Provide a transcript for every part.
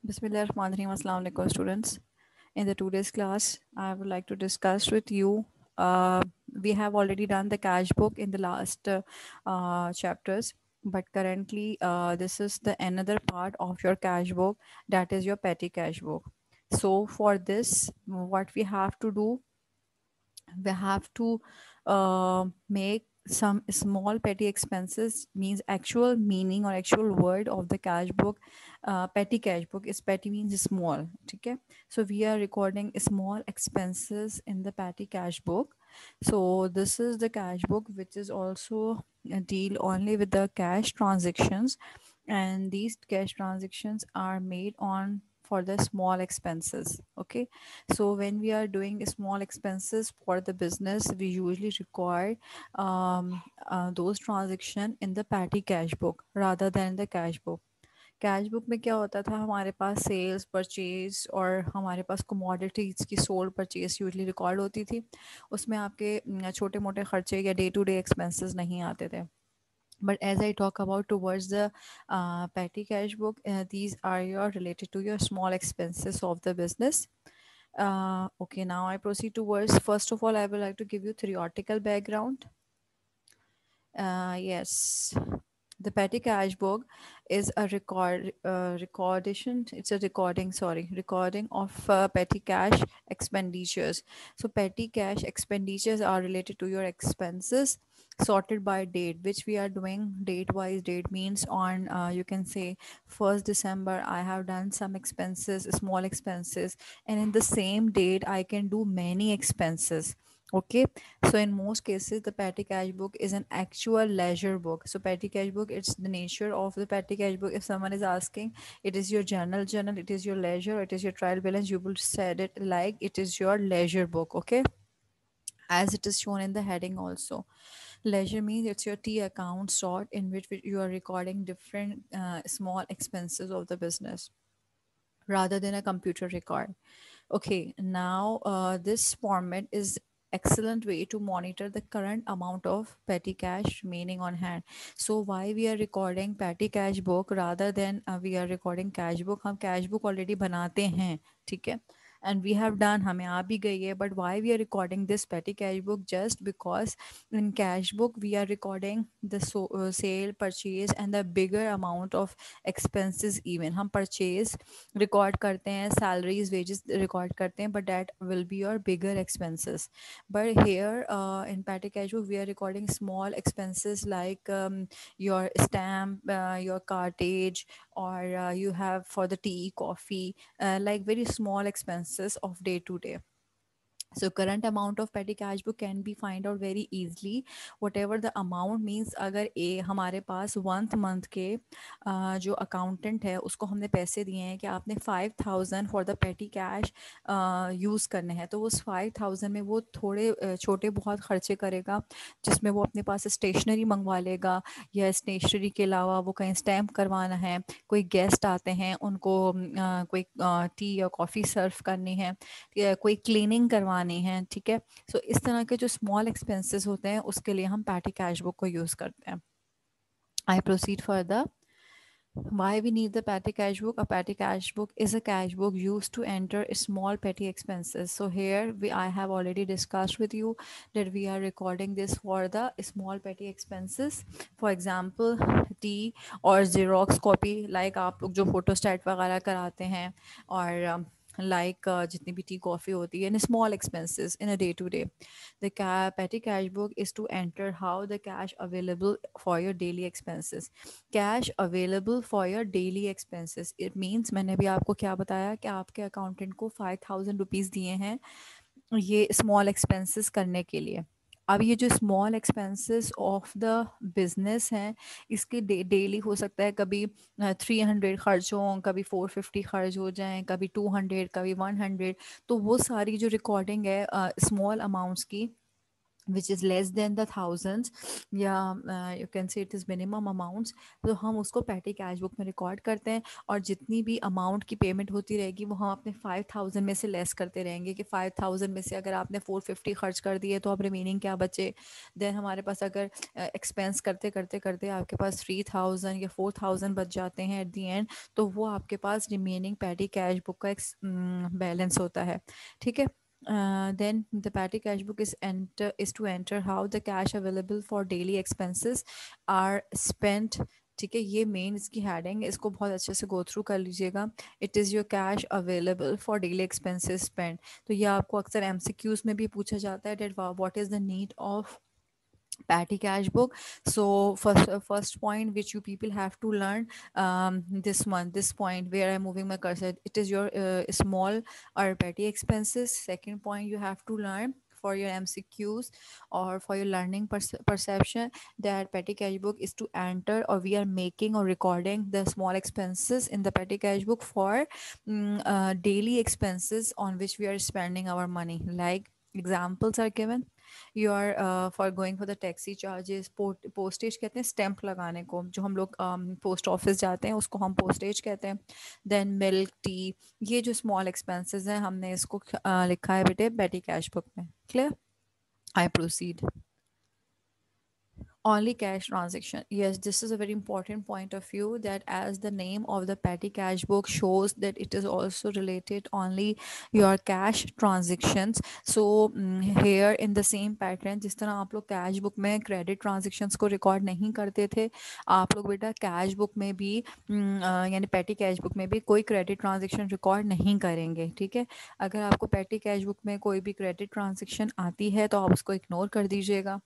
Bismillahirrahmanirrahim. Assalamu alaikum, students. In the today's class, I would like to discuss with you. Uh, we have already done the cash book in the last chapters, but currently, this is the another part of your cash book, that is your petty cash book. So, for this, what we have to do, we have to make some small petty expenses, means actual meaning or actual word of the cash book. Petty cash book is petty means small. Okay, so we are recording small expenses in the petty cash book. So this is the cash book which is also a deal only with the cash transactions, and these cash transactions are made on for the small expenses. Okay, so when we are doing small expenses for the business, we usually require those transaction in the petty cash book rather than the cash book. Cash book में क्या होता था, हमारे पास sales purchase और हमारे पास commodities की sold purchase usually record होती थी. उसमें आपके छोटे मोटे खर्चे या डे टू डे एक्सपेंसेस नहीं आते थे. But as I talk about towards the petty cash book, these are your related to your small expenses of the business. Okay, now I proceed towards. First of all, I would like to give you theoretical background. Yes, the petty cash book is a recordation. It's a recording. Sorry, recording of petty cash expenditures. So petty cash expenditures are related to your expenses sorted by date, which we are doing date wise. Date means on you can say 1st December I have done some expenses, small expenses, and in the same date I can do many expenses. Okay, so in most cases the petty cash book is an actual leisure book. So petty cash book, it's the nature of the petty cash book. If someone is asking it is your journal, it is your leisure, it is your trial balance, you will said it like it is your leisure book. Okay, as it is shown in the heading also. Leisure means it's your T account sort in which you are recording different small expenses of the business rather than a computer record. Okay, now this format is excellent way to monitor the current amount of petty cash remaining on hand. So why we are recording petty cash book rather than we are recording cash book? हम cash book already बनाते हैं, ठीक है, and we have done, हमें आ भी गई है, but why we are recording this petty cash book? Just because in cash book we are recording the sale, purchase and the bigger amount of expenses. Even हम purchase record करते हैं, salaries, wages record करते हैं, but that will be your bigger expenses. But here in petty cash book we are recording small expenses like your stamp, your cartage, or you have for the tea, coffee, like very small expenses of day to day. So current amount of petty cash book can be find out very easily. Whatever the amount means, अगर ए हमारे पास month के जो accountant है उसको हमने पैसे दिए हैं कि आपने 5,000 for the petty cash use करने हैं, तो उस 5,000 में वो थोड़े छोटे बहुत खर्चे करेगा, जिसमें वो अपने पास स्टेशनरी मंगवा लेगा, या स्टेशनरी के अलावा वो कहीं स्टैम्प करवाना है, कोई गेस्ट आते हैं उनको कोई टी या कॉफ़ी सर्व करनी है, या कोई क्लीनिंग करवानी है, ठीक है. सो इस तरह के जो स्मॉल एक्सपेंसेस होते हैं उसके लिए हम पैटी कैश बुक को यूज़ करते हैं. I proceed further. Why we need the petty cash book? A petty cash book is a cash book used to enter small petty expenses. So here I have already discussed with you that we are recording this for the small petty expenses. For example, tea or Xerox copy, like आप लोग जो photostat वगैरह कराते हैं, और like जितनी भी tea coffee होती है, and small expenses in a day to day. The petty cash book is to enter how the cash available for your daily expenses. Cash available for your daily expenses. It means मैंने भी आपको क्या बताया कि आपके accountant को 5,000 rupees दिए हैं ये स्मॉल एक्सपेंसेस करने के लिए. अब ये जो small expenses of the business हैं, इसके डेली हो सकता है कभी 300 खर्च हों, कभी 450 खर्च हो जाएं, कभी 200, कभी 100. तो वो सारी जो रिकॉर्डिंग है स्मॉल अमाउंट्स की, which is less than the thousands, या you can say it is minimum amounts, तो हम उसको petty cash book में रिकॉर्ड करते हैं। और जितनी भी अमाउंट की पेमेंट होती रहेगी वो हम अपने 5,000 में से लेस करते रहेंगे कि 5,000 में से अगर आपने 450 खर्च कर दिए तो अब रिमेनिंग क्या बचे। देन हमारे पास अगर एक्सपेंस करते करते करते आपके पास 3,000 या 4,000 बच जाते हैं एट दी एंड, तो वो आपके पास रिमेनिंग petty cash book का एक बैलेंस होता है। ठीक है। Then the petty cash book is to enter how the cash available for daily expenses are spent। ठीक है, ये मेन इसकी हेडिंग है, इसको बहुत अच्छे से गो थ्रू कर लीजिएगा। It is your cash available for daily expenses spend. तो ये आपको अक्सर एमसीक्यूज में भी पूछा जाता है that what is the need of petty cash book। So first point which you people have to learn, this point where I'm moving my cursor, it is your small or petty expenses. Second point you have to learn for your mcqs or for your learning perception, that petty cash book is to enter, or we are making or recording the small expenses in the petty cash book for daily expenses on which we are spending our money. Like examples are given, you are for going for the taxi charges, postage कहते हैं stamp लगाने को, जो हम लोग post office जाते हैं उसको हम पोस्टेज कहते हैं। देन मिल्क टी, ये जो स्मॉल एक्सपेंसेस हैं हमने इसको लिखा है बेटे पेटी कैश बुक में। Clear? I proceed. Only cash transaction. Yes, this is a very important point of view, that as the name of the petty cash book shows that it is also related only your cash transactions. So here in the same pattern, जिस तरह आप लोग cash book में credit transactions को record नहीं करते थे, आप लोग बेटा कैश बुक में भी यानी पेटी कैश बुक में भी कोई क्रेडिट ट्रांजेक्शन रिकॉर्ड नहीं करेंगे। ठीक है, अगर आपको पेटी कैश बुक में कोई भी क्रेडिट ट्रांजेक्शन आती है तो आप उसको इग्नोर कर दीजिएगा।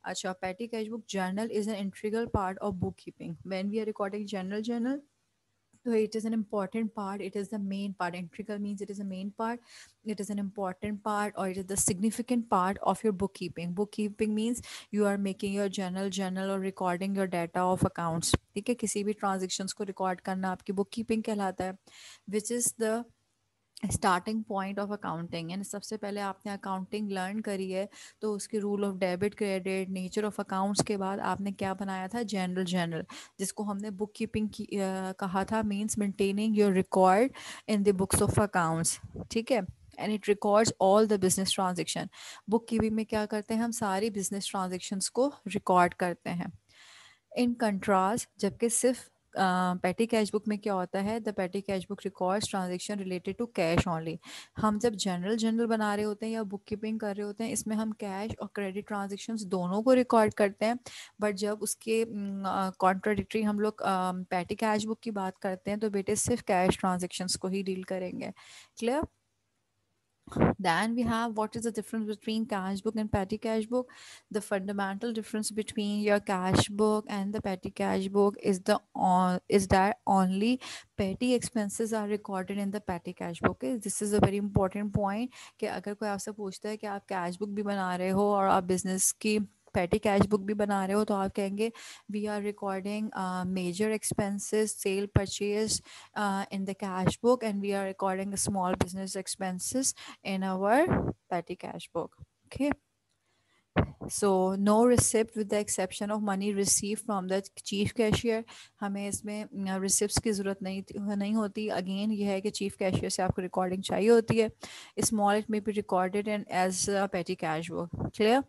अच्छा, petty cash book journal is an integral part of bookkeeping. When we are recording general journal, so it is an important part. It is the main part. Integral means it is a main part. It is an important part, or it is the significant part of your bookkeeping. Bookkeeping means you are making your journal or recording your data of accounts. ठीक है, किसी भी transactions को record करना आपकी bookkeeping कहलाता है, which is the starting point of accounting. यानी सबसे पहले आपने अकाउंटिंग लर्न करी है तो उसके rule of debit credit nature of accounts के बाद आपने क्या बनाया था, जनरल जर्नल, जिसको हमने बुक कीपिंग की कहा था, means maintaining your record in the books of accounts. ठीक है, and it records all the business transaction. Book keeping में क्या करते हैं, हम सारी बिजनेस ट्रांजेक्शन्स को रिकॉर्ड करते हैं। इन कंट्रास्ट, जबकि सिर्फ पेटी कैश बुक में क्या होता है, the petty cash book records transaction related to cash only. हम जब जनरल बना रहे होते हैं या बुक कीपिंग कर रहे होते हैं, इसमें हम कैश और क्रेडिट ट्रांजेक्शन्स दोनों को रिकॉर्ड करते हैं। बट जब उसके कॉन्ट्राडिक्टरी हम लोग पेटी कैश बुक की बात करते हैं तो बेटे सिर्फ कैश ट्रांजेक्शन्स को ही डील करेंगे। Clear? Then we have what is the difference between cash book and petty cash book. The fundamental difference between your cash book and the petty cash book is that only petty expenses are recorded in the petty cash book. Okay? This is a very important point कि अगर कोई आपसे पूछता है कि आप cash book भी बना रहे हो और आप बिजनेस की पेटी कैश बुक भी बना रहे हो, तो आप कहेंगे we are recording major expenses, sale purchase in the cash book, and we are recording the small business expenses in our petty cash book. Okay, so no receipt with the exception of money received from the chief cashier. हमें इसमें receipts की ज़रूरत नहीं होती। Again ये है कि chief cashier से आपको recording चाहिए होती है। Small it may be recorded and as a petty cash book. Clear?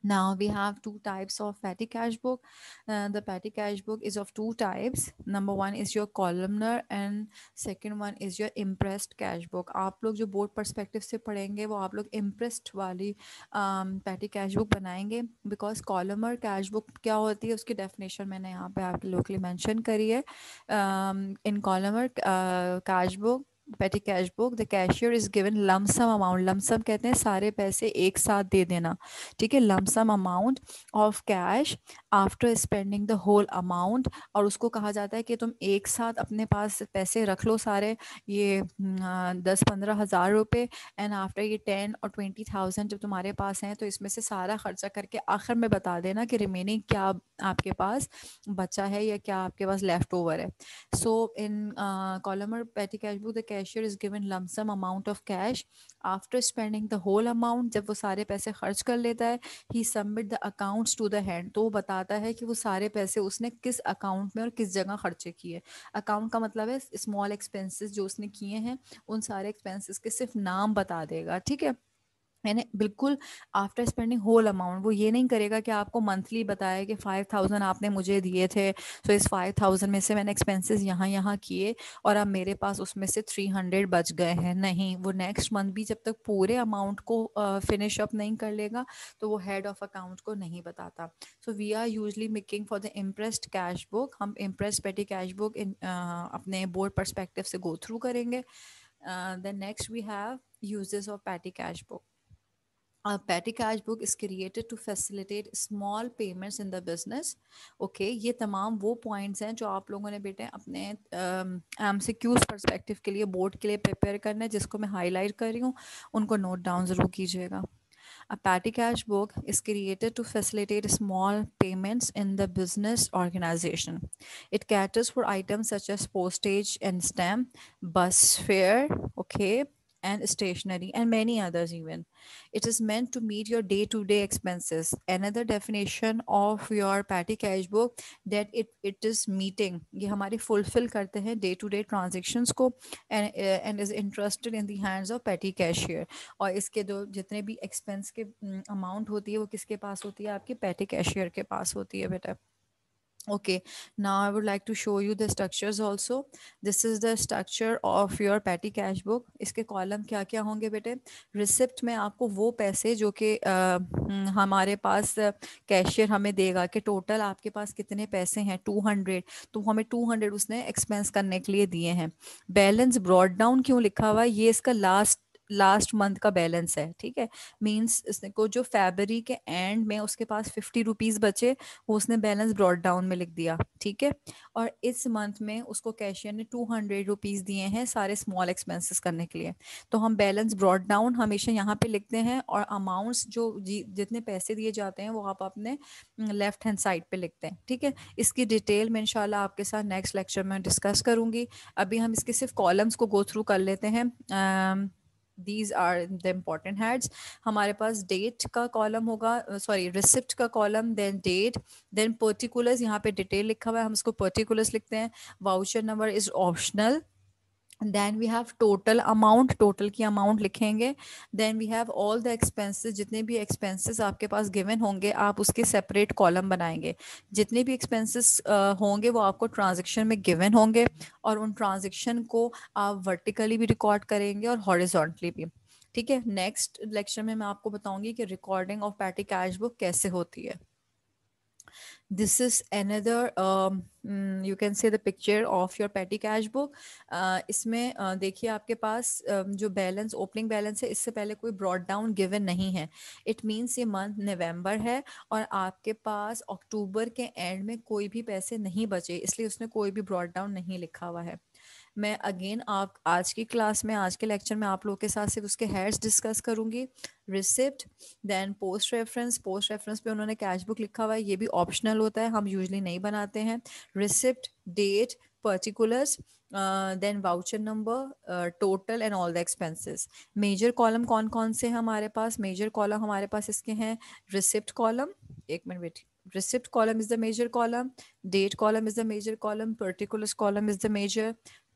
Now we have two types of petty cash book. The petty cash book is of two types. Number one is your columnar and second one is your impressed cash book. आप लोग जो board perspective से पढ़ेंगे वो आप लोग impressed वाली petty cash book बनाएंगे, because columnar cash book क्या होती है उसकी definition मैंने यहाँ पे आपके लोकली मेंशन करी है। In columnar cash book, पेटी cash book, the cashier is given lump sum amount. Lump sum कहते हैं सारे पैसे एक साथ दे देना। ठीक है, lump sum amount of cash after spending the whole amount, और उसको कहा जाता है कि तुम एक साथ अपने पास पैसे रख लो सारे, ये 10-15 हज़ार रुपये, एंड आफ्टर ये 10 और 20,000 जब तुम्हारे पास हैं तो इसमें से सारा खर्चा करके आखिर में बता देना कि रिमेनिंग क्या आपके पास बचा है या क्या आपके पास लेफ्ट ओवर है। So in columnar petty cash book, the cashier is given lump sum amount of cash. After spending the whole amount, जब वो सारे पैसे खर्च कर लेता है, he submit the accounts to the hand. तो वो बताता है कि वो सारे पैसे उसने किस अकाउंट में और किस जगह खर्चे किए. अकाउंट का मतलब है स्मॉल एक्सपेंसेस जो उसने किए हैं, उन सारे एक्सपेंसेस के सिर्फ नाम बता देगा. ठीक है. मैंने बिल्कुल आफ्टर स्पेंडिंग होल अमाउंट, वो ये नहीं करेगा कि आपको मंथली बताया कि 5,000 आपने मुझे दिए थे, तो इस 5,000 में से मैंने एक्सपेंसेस यहाँ यहाँ किए और अब मेरे पास उसमें से 300 बच गए हैं. नहीं, वो नेक्स्ट मंथ भी जब तक पूरे अमाउंट को फिनिश अप नहीं कर लेगा तो वो हेड ऑफ अकाउंट को नहीं बताता. So we are usually making for the imprest cash book. हम इम्प्रेस्ड पेटी कैश बुक अपने बोर्ड परस्पेक्टिव से गो थ्रू करेंगे. Then next we have uses of petty cash book. A petty cash book is created to facilitate small payments in the business. Okay, ये तमाम वो points हैं जो आप लोगों ने बेटे अपने MCQs perspective के लिए बोर्ड के लिए प्रिपेयर करना है, जिसको मैं हाईलाइट कर रही हूँ, उनको नोट डाउन ज़रूर कीजिएगा. A petty cash book is created to facilitate small payments in the business organization. It caters for items such as postage and stamp, bus fare, okay, and stationery, and many others even. It is meant to meet your day-to-day expenses. Another definition of your petty cash book that it is meeting, ये हमारे fulfill करते हैं day-to-day transactions को, and is interested in the hands of petty cashier. और इसके जो जितने भी एक्सपेंस के अमाउंट होती है वो किसके पास होती है, आपके पेटी कैशियर के पास होती है बेटा. Okay, now I would like to show you the structures also. This is the structure of your petty cash book. इसके कॉलम क्या क्या होंगे बेटे. रिसिप्ट में आपको वो पैसे जो कि हमारे पास कैशियर हमें देगा कि टोटल आपके पास कितने पैसे हैं 200, तो हमें 200 उसने एक्सपेंस करने के लिए दिए हैं. बैलेंस ब्रॉड डाउन क्यों लिखा हुआ है, ये इसका लास्ट मंथ का बैलेंस है. ठीक है, मीन्स इसने को जो फरवरी के एंड में उसके पास 50 रुपीज़ बचे, वो उसने बैलेंस ब्रॉड डाउन में लिख दिया. ठीक है, और इस मंथ में उसको कैशियर ने 200 रुपीज़ दिए हैं सारे स्मॉल एक्सपेंसेस करने के लिए. तो हम बैलेंस ब्रॉड डाउन हमेशा यहाँ पे लिखते हैं, और अमाउंट्स जो जितने पैसे दिए जाते हैं वो आप अपने लेफ्ट हैंड साइड पे लिखते हैं. ठीक है, इसकी डिटेल में इंशाल्लाह आपके साथ नेक्स्ट लेक्चर में डिस्कस करूँगी. अभी हम इसके सिर्फ कॉलम्स को गो थ्रू कर लेते हैं. These are the important heads. हमारे पास डेट का कॉलम होगा, सॉरी रिसिप्ट का column, then date, then particulars. यहाँ पे डिटेल लिखा हुआ है, हम इसको पर्टिकुलर्स लिखते हैं. Voucher number is optional. Then we have total amount, total की अमाउंट लिखेंगे. Then we have all the expenses, जितने भी एक्सपेंसेस आपके पास गिवन होंगे आप उसके सेपरेट कॉलम बनाएंगे. जितने भी एक्सपेंसेस होंगे वो आपको ट्रांजेक्शन में गिवन होंगे, और उन ट्रांजेक्शन को आप वर्टिकली भी रिकॉर्ड करेंगे और हॉरिजॉन्टली भी. ठीक है, नेक्स्ट लेक्चर में मैं आपको बताऊंगी कि recording of petty cash book कैसे होती है. This is another you can say the picture of your petty cash book. इसमें देखिए आपके पास जो बैलेंस, ओपनिंग बैलेंस है, इससे पहले कोई ब्रॉड डाउन गिवन नहीं है. इट मीन्स ये मंथ नवंबर है और आपके पास अक्टूबर के एंड में कोई भी पैसे नहीं बचे, इसलिए उसने कोई भी ब्रॉड डाउन नहीं लिखा हुआ है. मैं अगेन आप आज की क्लास में, आज के लेक्चर में आप लोगों के साथ सिर्फ उसके हेड्स डिस्कस करूंगी. Receipt, then post reference. Post reference पे उन्होंने कैश बुक लिखा हुआ है, ये भी ऑप्शनल होता है, हम यूजली नहीं बनाते हैं. Receipt, date, particulars, then voucher number, total and all the expenses. Major column कौन कौन से हैं हमारे पास. मेजर कॉलम हमारे पास इसके हैं. रिसिप्ट कॉलम, एक minute wait, receipt column is the major column, date column is the major column, particulars column is the major,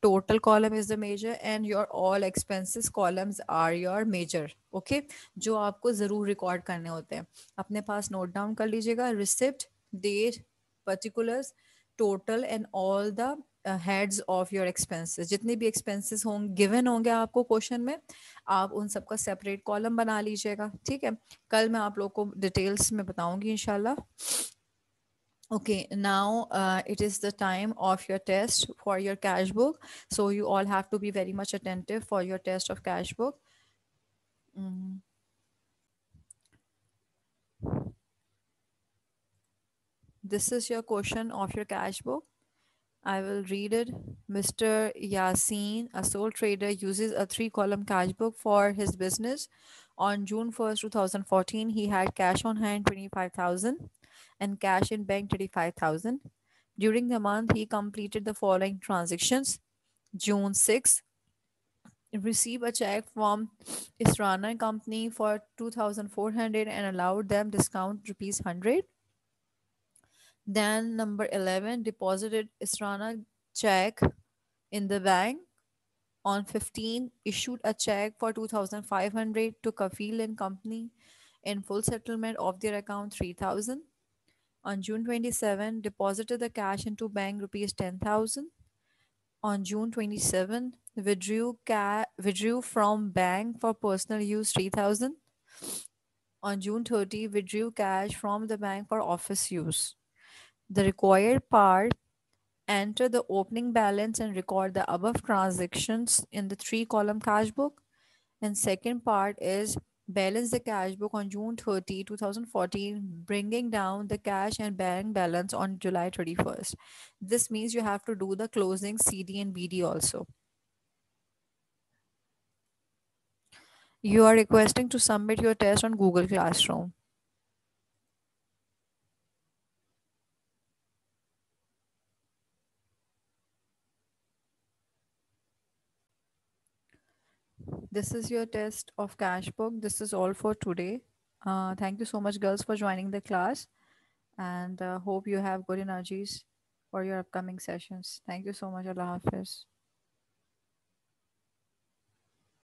total column is the major, and your all expenses columns are your major. Okay, जो आपको ज़रूर record करने होते हैं, अपने पास note down कर लीजिएगा. Receipt, date, particulars, total and all the heads of your expenses. जितने भी एक्सपेंसेस होंगे गिवन होंगे आपको क्वेश्चन में, आप उन सबका सेपरेट कॉलम बना लीजिएगा. ठीक है, कल मैं आप लोगों को डिटेल्स में बताऊंगी इंशाल्लाह. Okay, now it is the time of your test for your cash book. So you all have to be very much attentive for your test of cash book. This is your question of your cash book. I will read it. Mr. Yasin, a sole trader, uses a 3-column cash book for his business. On June 1st, 2014, he had cash on hand 25,000 and cash in bank 35,000. During the month, he completed the following transactions. June 6th, receive a check from Israna company for 2400 and allowed them discount rupees 100. Then number 11, deposited Israna check in the bank. On 15, issued a check for 2500 to Kafil and company in full settlement of their account 3000. On June 27, deposited the cash into bank rupees 10,000. On June 27, withdrew from bank for personal use 3000. On June 30, withdrew cash from the bank for office use. The required part, enter the opening balance and record the above transactions in the three-column cash book. And second part is balance the cash book on June 30, 2014, bringing down the cash and bank balance on July 31st. This means you have to do the closing CD and BD also. You are requesting to submit your test on Google Classroom. This is your test of cash book. This is all for today. Thank you so much, girls, for joining the class, and hope you have good energies for your upcoming sessions. Thank you so much. Allah Hafiz.